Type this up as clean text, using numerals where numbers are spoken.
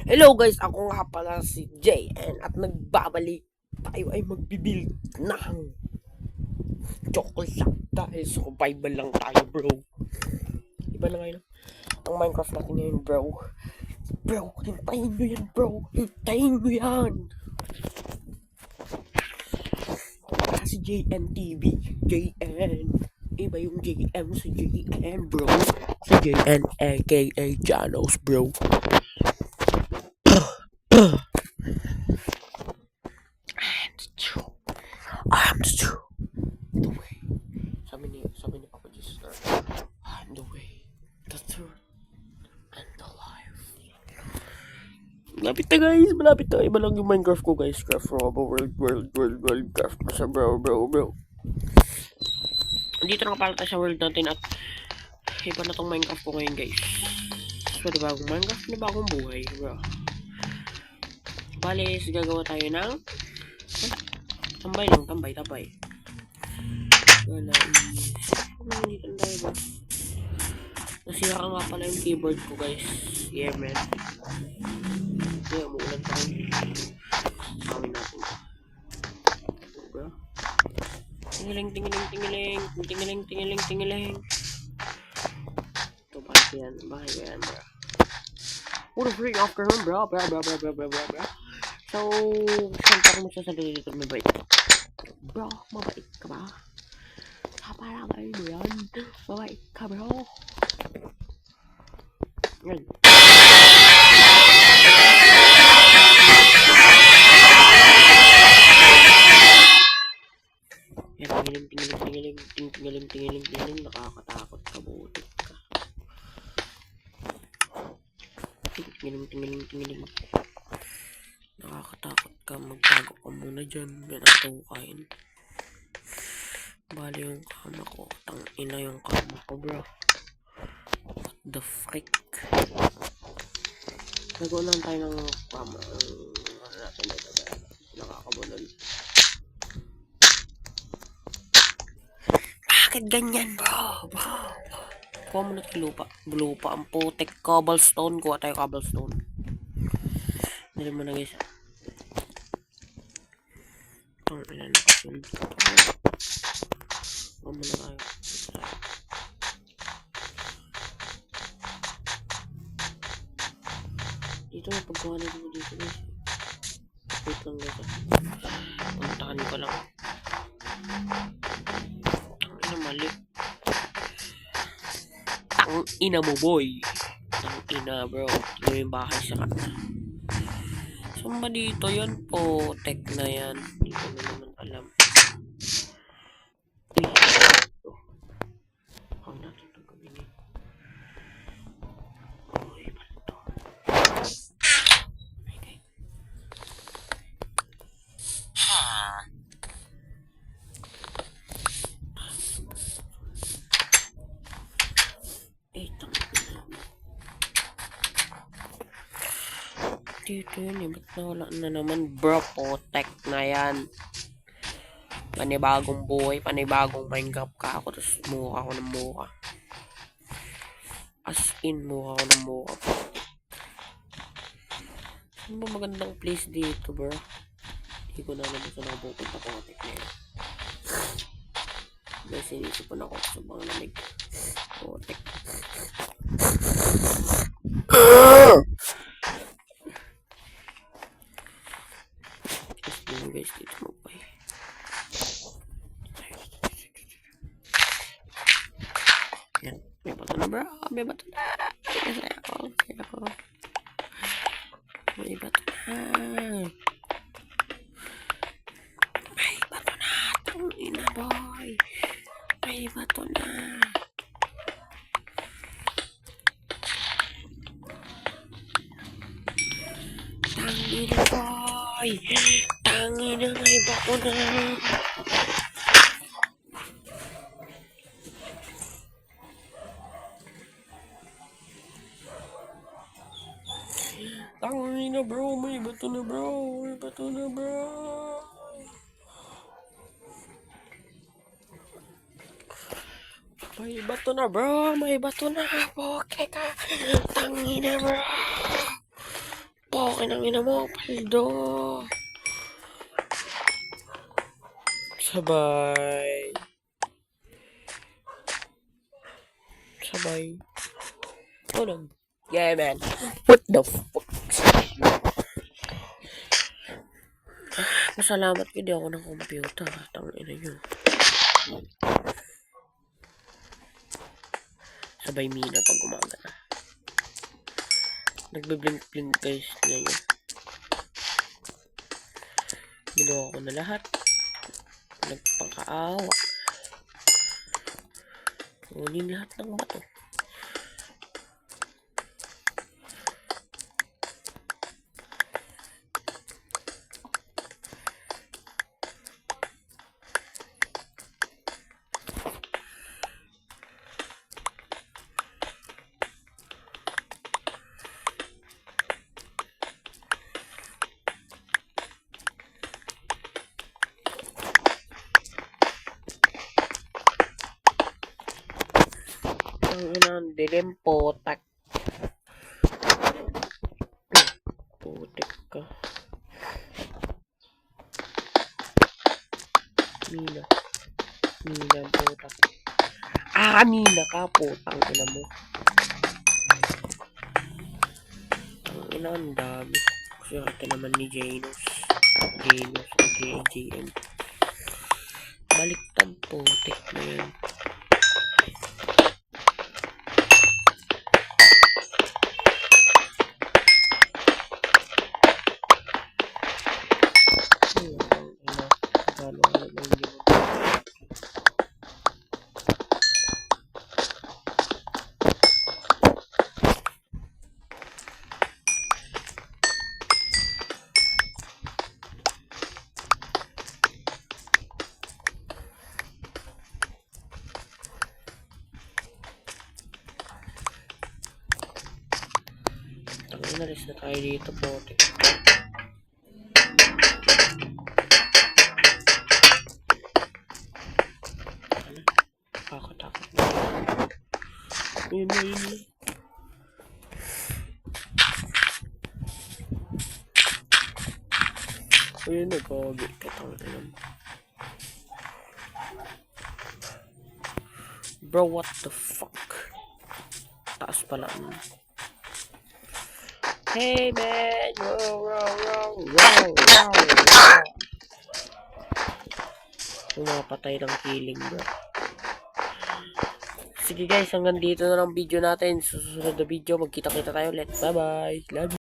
Hello guys, ako nga pala si JN at nagbabalik tayo ay magbibuild ng chocolate dahil survival lang tayo bro. Iba na ngayon ang Minecraft natin ngayon bro. Bro, hintayin nyo yan bro. Hintayin nyo yan. Si JN TV. JN. Iba yung JM sa JN bro. Si JN aka Janos bro. I'm the truth, the way. Sabi ni Papa Jesus, I'm the way, the truth, and the life. Malapit na guys, malapit na. Iba lang yung Minecraft ko guys. Craft Robo, world, craft ko sa bro. Dito na kapala tayo sa world natin at iba na tong Minecraft ko ngayon guys. So, bagong Minecraft na bagong buhay, bro. Bale, gagawa tayo ng tambay. Wala. Dito na tayo ba? Nasira ka nga pala yung keyboard ko guys. Yeah man. Kaya umuulan tayo. Kawin natin. Bro. Tingiling. Ito bakit yan? Bakit yan bro? What a freak afternoon bro. So, saan pa kung magsasalita dito mabait? Bro, mabait ka ba? Kapalabay mo yan. Mabait ka bro. Yan. Tingiling. Nakakatakot ka, butik ka. Tingiling. Nakakatakot ka, magtago ka muna dyan. Pinatukain. Bali yung kama ko. Tangina yung kama ko bro. What the frick? Nagawa lang tayo ng kama. Ano natin ito ba? Nakakabulol. Bakit ganyan bro? Kuha mo na tayo lupa. Ang putek cobblestone. Kuha tayo cobblestone. Dali mo na guys. Itong ilan na kasunod ko. Kuha mo na tayo. Dito may pagkuha na dito guys. Wait lang guys. Puntahan ko lang. Ang mali. Ang ina mo boy. Ang ina bro. Ito yung bahay sa kanya. Saan ba dito yan po? Tek na yan. Hindi ko na naman alam. Uy. Huwag natin itong gawin eh. Uy, balto. Okay. Ito. Dito yun eh. Ba't nawala na naman bro? Potek na yan. Panibagong buhay. Panibagong Minecraft ka ako. Tapos mukha ako ng mukha. As in mukha ako ng mukha. Ano ba magandang place dito bro? Hindi ko na naman sa nabupunta potek na yan. Guys, sinisipan ako sa mga lamig. Potek. Guys, dito mo pa eh. Yan, may bato na bro. May bato na. May bato na. Tangina boy. May bato na. Tangina boy. Tangina, may bato na. Tangina bro, may bato na bro. May bato na bro, may bato na. Poke ka. Tangina bro. Tangin ang ina mo, Paldo. Sabay. Hold on. Yeah, man. What the fuck? Masalamat ko, di ako ng computer. Tangin na yun. Sabay mina pag umaga na. Nagbe-blink-blink guys ngayon. Binuha ko na lahat. Nagpangkaawa. Kunin lahat ng bato. Ang inang dilim, potak. Putik ka. Mina, potak. Mina ka, putang ina mo. Ang ina, ang dami. Kasi ito naman ni Janus, aka JM. Baliktad, putik na yan. Nalis na tayo dito, bote. Ano? Kakatakot na. Ayun na. Ayun na, gogi. Katang naman. Bro, what the fuck? Taas pala. Hey man, row. Pumapatay ng killing, bro. Sige guys, hanggang dito na lang video natin. Susunod na video, magkita-kita tayo ulit. Bye bye. Love you.